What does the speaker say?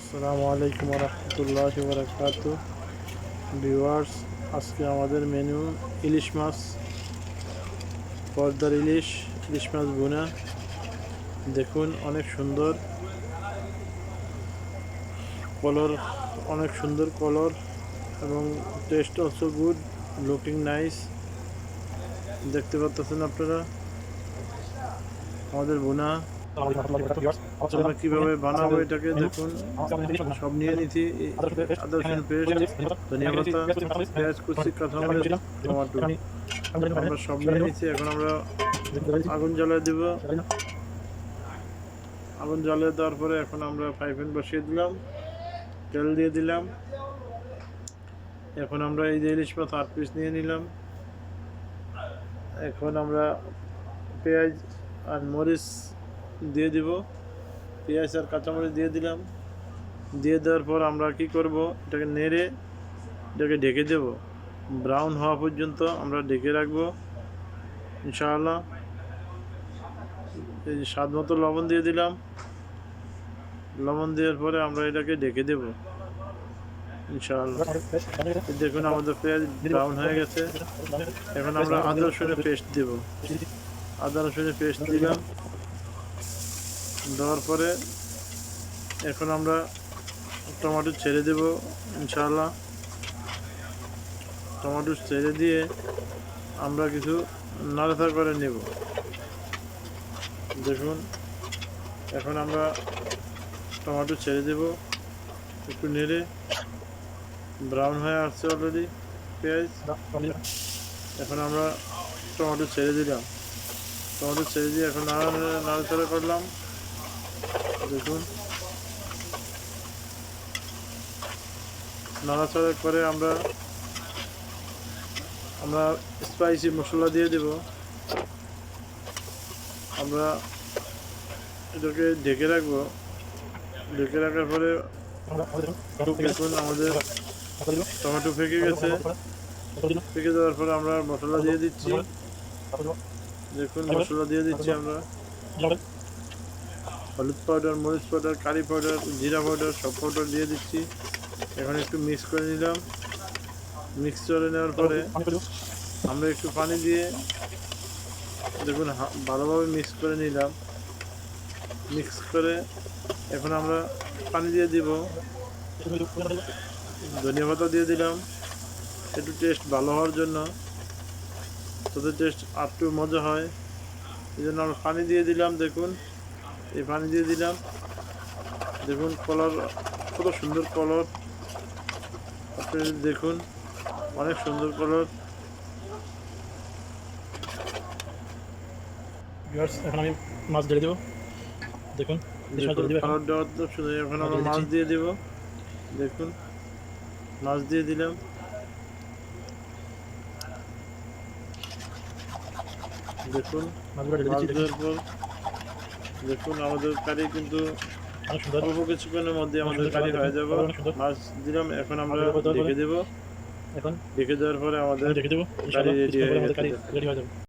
আসসালামু আলাইকুম রহমতুল্লাহি ওয়া বারাকাতুহু। ভিউয়ার্স, আজকে আমাদের মেনু ইলিশ মাছ, পদ্মার ইলিশ, ইলিশ মাছ ভুনা। দেখুন অনেক সুন্দর কলর, অনেক সুন্দর কলর এবং test also good, looking nice. দেখতে পাচ্ছেন আপনারা আমাদের ভুনা। আমরা কিভাবে বানাবো এটাকে দেখুন। সব নিয়ে নিচ্ছি: আদা রসুন পেস্ট, ধনিয়া পাতা, পেঁয়াজ কুচি, কাঁচামরিচ, টমেটো। আমরা সব নিয়ে নিচ্ছি। এখন আমরা আগুন জ্বালিয়ে দেব। আগুন জ্বালিয়ে দেওয়ার পরে এখন আমরা ফ্রাই প্যান বসিয়ে দিলাম, তেল দিয়ে দিলাম। এখন আমরা এই যে ইলিশ মাছ 8 পিস নিয়ে নিলাম। এখন আমরা পেঁয়াজ আর মরিচ দিয়ে দিব, পেঁয়াজ আর কাঁচামরিচ দিয়ে দিলাম। দিয়ে দেওয়ার পর আমরা কি করব, এটাকে নেড়ে এটাকে ঢেকে দেব। ব্রাউন হওয়া পর্যন্ত আমরা ঢেকে রাখবো ইনশাআল্লাহ। এই স্বাদ মতো লবণ দিয়ে দিলাম। লবণ দেওয়ার পরে আমরা এটাকে ঢেকে দেব ইনশাআল্লাহ। দেখুন আমাদের পেঁয়াজ ব্রাউন হয়ে গেছে। এখন আমরা আদা রসুনের পেস্ট দেব। আদা রসুনের পেস্ট দিলাম। দেওয়ার পরে এখন আমরা টমেটো ছেড়ে দেব ইনশাআল্লাহ। টমেটো ছেড়ে দিয়ে আমরা কিছু নাড়াচাড়া করে নেব। দেখুন এখন আমরা টমেটো ছেড়ে দেব, একটু নেড়ে। ব্রাউন হয়ে আসছে অলরেডি পেঁয়াজ। এখন আমরা টমেটো ছেড়ে দিলাম। টমেটো ছেড়ে দিয়ে এখন নাড়াচাড়া করলাম। দেখুন নাড়াচাড়া করে আমরা স্পাইসি মশলা দিয়ে দেব। আমরা এটাকে ঢেকে রাখবো। ঢেকে রাখার পরে দেখুন আমাদের টমেটো ফেঁকে গেছে। ফেঁকে দেওয়ার পরে আমরা মশলা দিয়ে দিচ্ছি। দেখুন মশলা দিয়ে দিচ্ছি আমরা হলুদ পাউডার, মরিচ পাউডার, কারি পাউডার, জিরা পাউডার, সব পাউডার দিয়ে দিচ্ছি। এখন একটু মিক্স করে নিলাম। মিক্স করে নেওয়ার পরে আমরা একটু পানি দিয়ে দেখুন ভালোভাবে মিক্স করে নিলাম। মিক্স করে এখন আমরা পানি দিয়ে দিব। ধনিয়া পাতা দিয়ে দিলাম একটু টেস্ট ভালো হওয়ার জন্য, তাতে টেস্ট আর একটু মজা হয়। এই জন্য আমরা পানি দিয়ে দিলাম। দেখুন এই পানি দিয়ে দিলাম। দেখুন কালার, কত সুন্দর কালার। আপনি দেখুন অনেক সুন্দর কালার। এখন আমি মাছ ঢেলে দেবো। দেখুন কালার দেওয়ার তো শুধু। এখন আমরা মাছ দিয়ে দেব। দেখুন মাছ দিয়ে দিলাম। দেখুন মাছ দেওয়ার পর দেখুন আমাদের কারি কিন্তু অল্প কিছুক্ষণের মধ্যে আমাদের কারি হয়ে যাবে। মাছ দিলাম। এখন আমরা ঢেকে দেবো। এখন ঢেকে দেওয়ার পরে আমাদের ঢেকে দেবো, কারি রেডি হয়ে কারি যাবে। রেডি হয়ে যাবে।